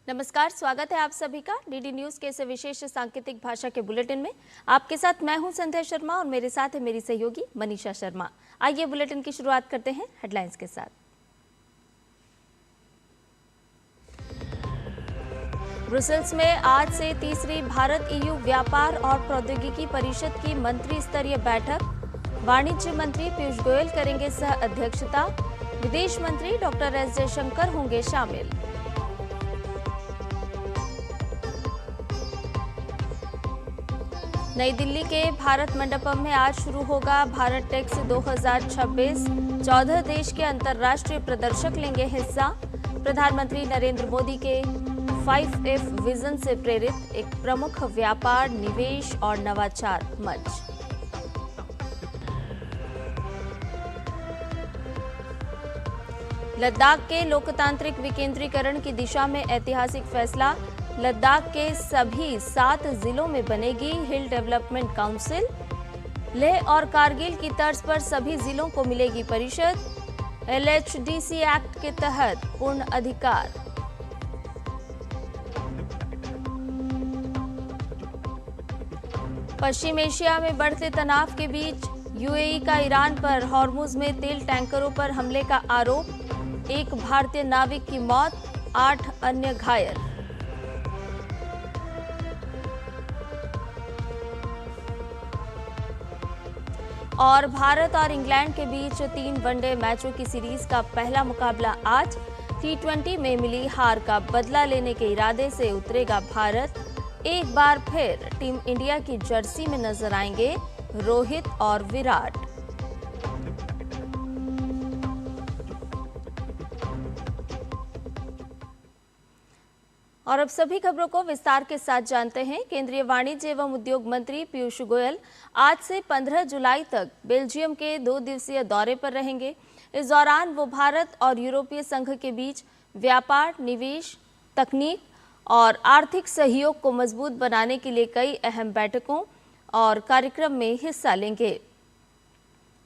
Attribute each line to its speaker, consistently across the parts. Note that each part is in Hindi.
Speaker 1: नमस्कार, स्वागत है आप सभी का डीडी न्यूज के इस विशेष सांकेतिक भाषा के बुलेटिन में। आपके साथ मैं हूं संध्या शर्मा और मेरे साथ है मेरी सहयोगी मनीषा शर्मा। आइए बुलेटिन की शुरुआत करते हैं हेडलाइंस के साथ। ब्रुसेल्स में आज से तीसरी भारत EU व्यापार और प्रौद्योगिकी परिषद की मंत्री स्तरीय बैठक। वाणिज्य मंत्री पीयूष गोयल करेंगे सह अध्यक्षता। विदेश मंत्री डॉक्टर एस जयशंकर होंगे शामिल। नई दिल्ली के भारत मंडपम में आज शुरू होगा भारत टेक्स 2026। 14 देश के अंतर्राष्ट्रीय प्रदर्शक लेंगे हिस्सा। प्रधानमंत्री नरेंद्र मोदी के 5F विजन से प्रेरित एक प्रमुख व्यापार, निवेश और नवाचार मंच। लद्दाख के लोकतांत्रिक विकेंद्रीकरण की दिशा में ऐतिहासिक फैसला। लद्दाख के सभी 7 जिलों में बनेगी हिल डेवलपमेंट काउंसिल। लेह और कारगिल की तर्ज पर सभी जिलों को मिलेगी परिषद। LHDC एक्ट के तहत पूर्ण अधिकार। पश्चिम एशिया में बढ़ते तनाव के बीच UAE का ईरान पर हॉर्मुज में तेल टैंकरों पर हमले का आरोप। एक भारतीय नाविक की मौत, 8 अन्य घायल। और भारत और इंग्लैंड के बीच 3 वनडे मैचों की सीरीज का पहला मुकाबला आज। T20 में मिली हार का बदला लेने के इरादे से उतरेगा भारत। एक बार फिर टीम इंडिया की जर्सी में नजर आएंगे रोहित और विराट। और अब सभी खबरों को विस्तार के साथ जानते हैं। केंद्रीय वाणिज्य एवं उद्योग मंत्री पीयूष गोयल आज से 15 जुलाई तक बेल्जियम के 2 दिवसीय दौरे पर रहेंगे। इस दौरान वो भारत और यूरोपीय संघ के बीच व्यापार, निवेश, तकनीक और आर्थिक सहयोग को मजबूत बनाने के लिए कई अहम बैठकों और कार्यक्रम में हिस्सा लेंगे।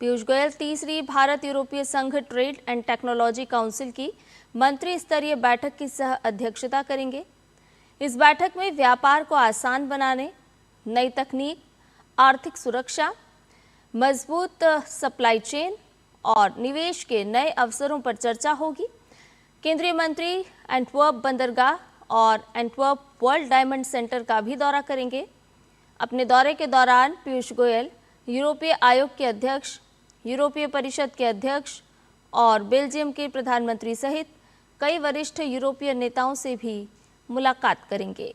Speaker 1: पीयूष गोयल तीसरी भारत यूरोपीय संघ ट्रेड एंड टेक्नोलॉजी काउंसिल की मंत्री स्तरीय बैठक की सह अध्यक्षता करेंगे। इस बैठक में व्यापार को आसान बनाने, नई तकनीक, आर्थिक सुरक्षा, मजबूत सप्लाई चेन और निवेश के नए अवसरों पर चर्चा होगी। केंद्रीय मंत्री एंटवर्प बंदरगाह और एंटवर्प वर्ल्ड डायमंड सेंटर का भी दौरा करेंगे। अपने दौरे के दौरान पीयूष गोयल यूरोपीय आयोग के अध्यक्ष, यूरोपीय परिषद के अध्यक्ष और बेल्जियम के प्रधानमंत्री सहित कई वरिष्ठ यूरोपीय नेताओं से भी मुलाकात करेंगे।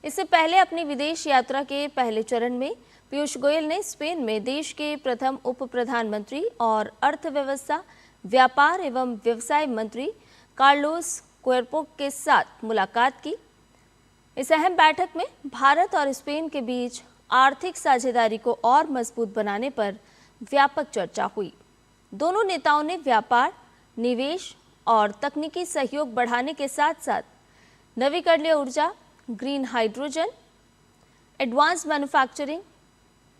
Speaker 1: इससे पहले अपनी विदेश यात्रा के पहले चरण में पीयूष गोयल ने स्पेन में देश के प्रथम उप प्रधानमंत्री और अर्थव्यवस्था, व्यापार एवं व्यवसाय मंत्री कार्लोस क्वेर्पो के साथ मुलाकात की। इस अहम बैठक में भारत और स्पेन के बीच आर्थिक साझेदारी को और मजबूत बनाने पर व्यापक चर्चा हुई। दोनों नेताओं ने व्यापार, निवेश और तकनीकी सहयोग बढ़ाने के साथ साथ नवीकरणीय ऊर्जा, green hydrogen, advance manufacturing,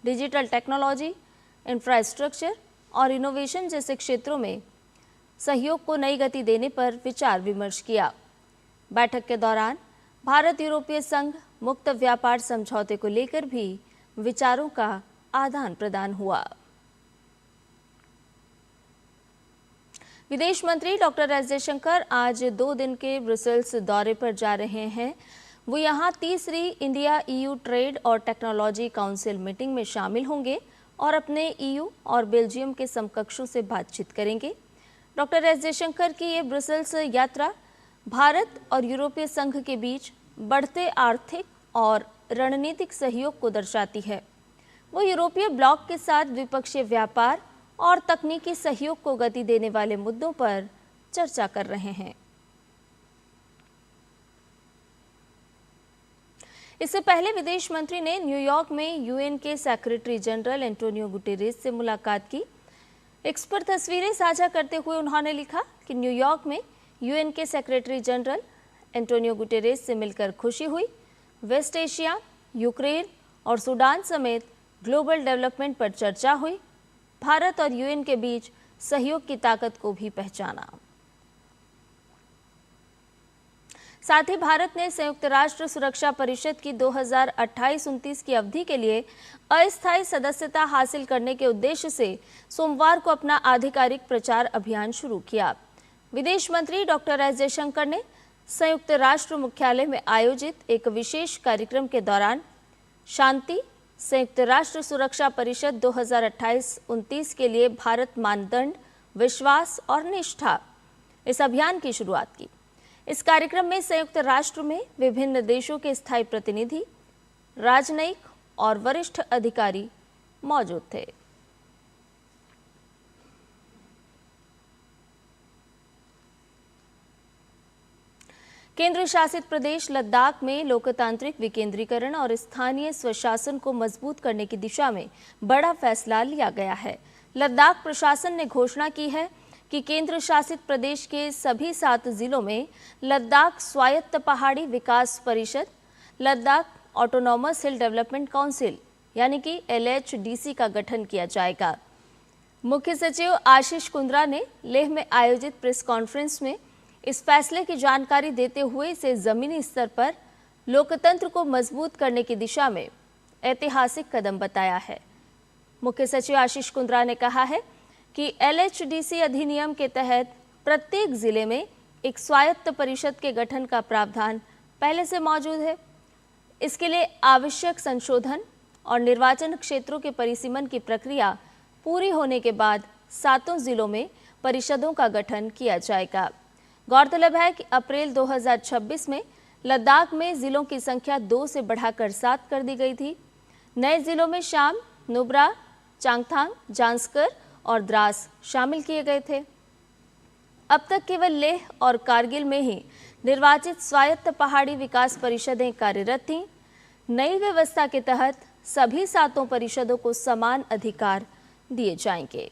Speaker 1: digital technology, infrastructure और इनोवेशन जैसे क्षेत्रों में सहयोग को नई गति देने पर विचार विमर्श किया। बैठक के दौरान भारत यूरोपीय संघ मुक्त व्यापार समझौते को लेकर भी विचारों का आदान प्रदान हुआ। विदेश मंत्री डॉक्टर एस जयशंकर आज 2 दिन के ब्रुसेल्स दौरे पर जा रहे हैं। वो यहाँ तीसरी इंडिया EU ट्रेड और टेक्नोलॉजी काउंसिल मीटिंग में शामिल होंगे और अपने EU और बेल्जियम के समकक्षों से बातचीत करेंगे। डॉक्टर एस जयशंकर की ये ब्रुसेल्स यात्रा भारत और यूरोपीय संघ के बीच बढ़ते आर्थिक और रणनीतिक सहयोग को दर्शाती है। वो यूरोपीय ब्लॉक के साथ द्विपक्षीय व्यापार और तकनीकी सहयोग को गति देने वाले मुद्दों पर चर्चा कर रहे हैं। इससे पहले विदेश मंत्री ने न्यूयॉर्क में UN के सेक्रेटरी जनरल एंटोनियो गुटेरेस से मुलाकात की। एक्स पर तस्वीरें साझा करते हुए उन्होंने लिखा कि न्यूयॉर्क में UN के सेक्रेटरी जनरल एंटोनियो गुटेरेस से मिलकर खुशी हुई। वेस्ट एशिया, यूक्रेन और सूडान समेत ग्लोबल डेवलपमेंट पर चर्चा हुई। भारत और UN के बीच सहयोग की ताकत को भी पहचाना। साथ ही भारत ने संयुक्त राष्ट्र सुरक्षा परिषद की 2028-29 की अवधि के लिए अस्थायी सदस्यता हासिल करने के उद्देश्य से सोमवार को अपना आधिकारिक प्रचार अभियान शुरू किया। विदेश मंत्री डॉक्टर एस जयशंकर ने संयुक्त राष्ट्र मुख्यालय में आयोजित एक विशेष कार्यक्रम के दौरान शांति संयुक्त राष्ट्र सुरक्षा परिषद 2028-29 के लिए भारत मानदंड, विश्वास और निष्ठा इस अभियान की शुरुआत की। इस कार्यक्रम में संयुक्त राष्ट्र में विभिन्न देशों के स्थायी प्रतिनिधि, राजनयिक और वरिष्ठ अधिकारी मौजूद थे। केंद्र शासित प्रदेश लद्दाख में लोकतांत्रिक विकेंद्रीकरण और स्थानीय स्वशासन को मजबूत करने की दिशा में बड़ा फैसला लिया गया है। लद्दाख प्रशासन ने घोषणा की है कि केंद्र शासित प्रदेश के सभी 7 जिलों में लद्दाख स्वायत्त पहाड़ी विकास परिषद, लद्दाख ऑटोनॉमस हिल डेवलपमेंट काउंसिल यानी कि LHDC का गठन किया जाएगा। मुख्य सचिव आशीष कुंद्रा ने लेह में आयोजित प्रेस कॉन्फ्रेंस में इस फैसले की जानकारी देते हुए इसे जमीनी स्तर पर लोकतंत्र को मजबूत करने की दिशा में ऐतिहासिक कदम बताया है। मुख्य सचिव आशीष कुंद्रा ने कहा है कि LHDC अधिनियम के तहत प्रत्येक जिले में एक स्वायत्त परिषद के गठन का प्रावधान पहले से मौजूद है। इसके लिए आवश्यक संशोधन और निर्वाचन क्षेत्रों के परिसीमन की प्रक्रिया पूरी होने के बाद 7 जिलों में परिषदों का गठन किया जाएगा। गौरतलब है कि अप्रैल 2026 में लद्दाख में जिलों की संख्या 2 से बढ़ाकर 7 कर दी गई थी। नए जिलों में शाम, नुब्रा, चांगथांग, जांस्कर और द्रास शामिल किए गए थे। अब तक केवल लेह और कारगिल में ही निर्वाचित स्वायत्त पहाड़ी विकास परिषदें कार्यरत थीं। नई व्यवस्था के तहत सभी 7 परिषदों को समान अधिकार दिए जाएंगे।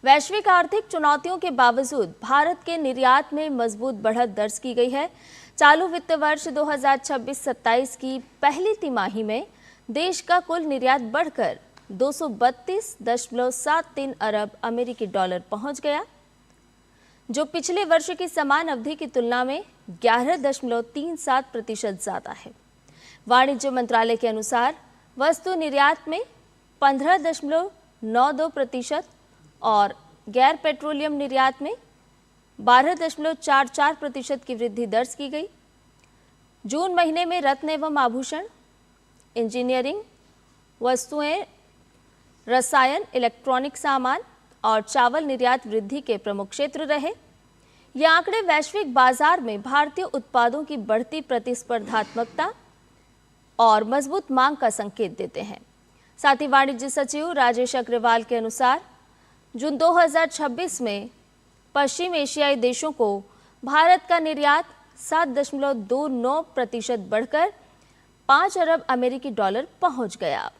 Speaker 1: वैश्विक आर्थिक चुनौतियों के बावजूद भारत के निर्यात में मजबूत बढ़त दर्ज की गई है। चालू वित्त वर्ष 2026-27 की पहली तिमाही में देश का कुल निर्यात बढ़कर 232.73 अरब अमेरिकी डॉलर पहुंच गया, जो पिछले वर्ष की समान अवधि की तुलना में 11.37% ज्यादा है। वाणिज्य मंत्रालय के अनुसार वस्तु निर्यात में 15.92% और गैर पेट्रोलियम निर्यात में 12.44% की वृद्धि दर्ज की गई। जून महीने में रत्न एवं आभूषण, इंजीनियरिंग वस्तुएं, रसायन, इलेक्ट्रॉनिक सामान और चावल निर्यात वृद्धि के प्रमुख क्षेत्र रहे। ये आंकड़े वैश्विक बाजार में भारतीय उत्पादों की बढ़ती प्रतिस्पर्धात्मकता और मजबूत मांग का संकेत देते हैं। साथ ही वाणिज्य सचिव राजेश अग्रवाल के अनुसार जून 2026 में पश्चिम एशियाई देशों को भारत का निर्यात 7.29% बढ़कर 5 अरब अमेरिकी डॉलर पहुंच गया।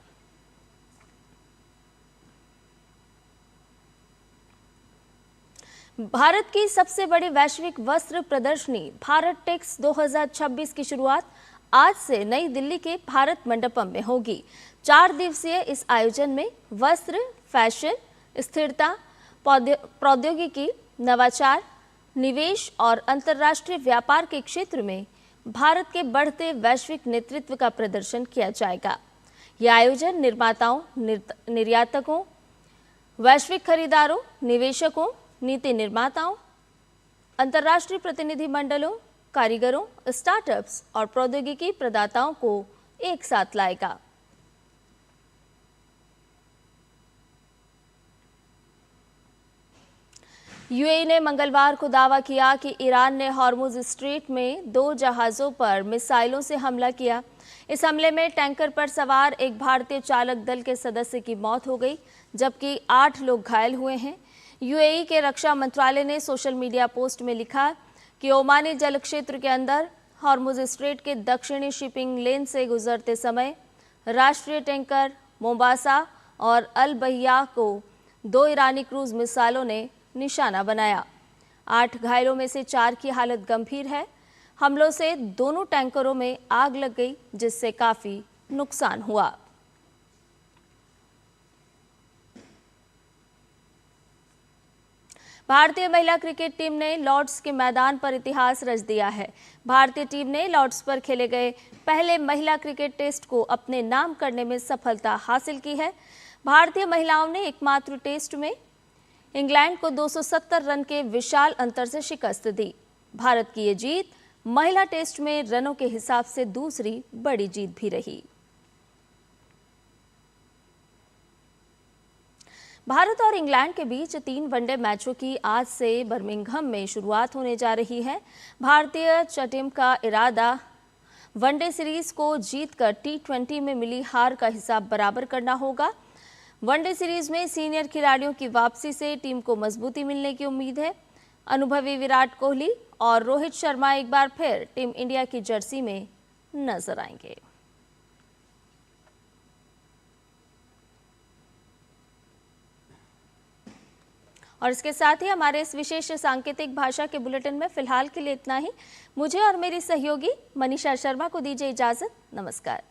Speaker 1: भारत की सबसे बड़ी वैश्विक वस्त्र प्रदर्शनी भारत टेक्स 2026 की शुरुआत आज से नई दिल्ली के भारत मंडपम में होगी। 4 दिवसीय इस आयोजन में वस्त्र, फैशन, स्थिरता, प्रौद्योगिकी, नवाचार, निवेश और अंतर्राष्ट्रीय व्यापार के क्षेत्र में भारत के बढ़ते वैश्विक नेतृत्व का प्रदर्शन किया जाएगा। यह आयोजन निर्माताओं, निर्यातकों, वैश्विक खरीदारों, निवेशकों, नीति निर्माताओं, अंतर्राष्ट्रीय प्रतिनिधि मंडलों, कारीगरों, स्टार्टअप्स और प्रौद्योगिकी प्रदाताओं को एक साथ लाएगा। यूएई ने मंगलवार को दावा किया कि ईरान ने हॉर्मुज स्ट्रेट में 2 जहाज़ों पर मिसाइलों से हमला किया। इस हमले में टैंकर पर सवार एक भारतीय चालक दल के सदस्य की मौत हो गई, जबकि 8 लोग घायल हुए हैं। यूएई के रक्षा मंत्रालय ने सोशल मीडिया पोस्ट में लिखा कि ओमानी जल क्षेत्र के अंदर हॉर्मुज स्ट्रेट के दक्षिणी शिपिंग लेन से गुजरते समय राष्ट्रीय टैंकर मोम्बासा और अल बहिया को 2 ईरानी क्रूज मिसाइलों ने निशाना बनाया। 8 घायलों में से 4 की हालत गंभीर है। हमलों से दोनों टैंकरों में आग लग गई, जिससे काफी नुकसान हुआ। भारतीय महिला क्रिकेट टीम ने लॉर्ड्स के मैदान पर इतिहास रच दिया है। भारतीय टीम ने लॉर्ड्स पर खेले गए पहले महिला क्रिकेट टेस्ट को अपने नाम करने में सफलता हासिल की है। भारतीय महिलाओं ने एकमात्र टेस्ट में इंग्लैंड को 270 रन के विशाल अंतर से शिकस्त दी। भारत की ये जीत महिला टेस्ट में रनों के हिसाब से दूसरी बड़ी जीत भी रही। भारत और इंग्लैंड के बीच 3 वनडे मैचों की आज से बर्मिंघम में शुरुआत होने जा रही है। भारतीय टीम का इरादा वनडे सीरीज को जीतकर T20 में मिली हार का हिसाब बराबर करना होगा। वनडे सीरीज में सीनियर खिलाड़ियों की वापसी से टीम को मजबूती मिलने की उम्मीद है। अनुभवी विराट कोहली और रोहित शर्मा एक बार फिर टीम इंडिया की जर्सी में नजर आएंगे। और इसके साथ ही हमारे इस विशेष सांकेतिक भाषा के बुलेटिन में फिलहाल के लिए इतना ही। मुझे और मेरी सहयोगी मनीषा शर्मा को दीजिए इजाजत। नमस्कार।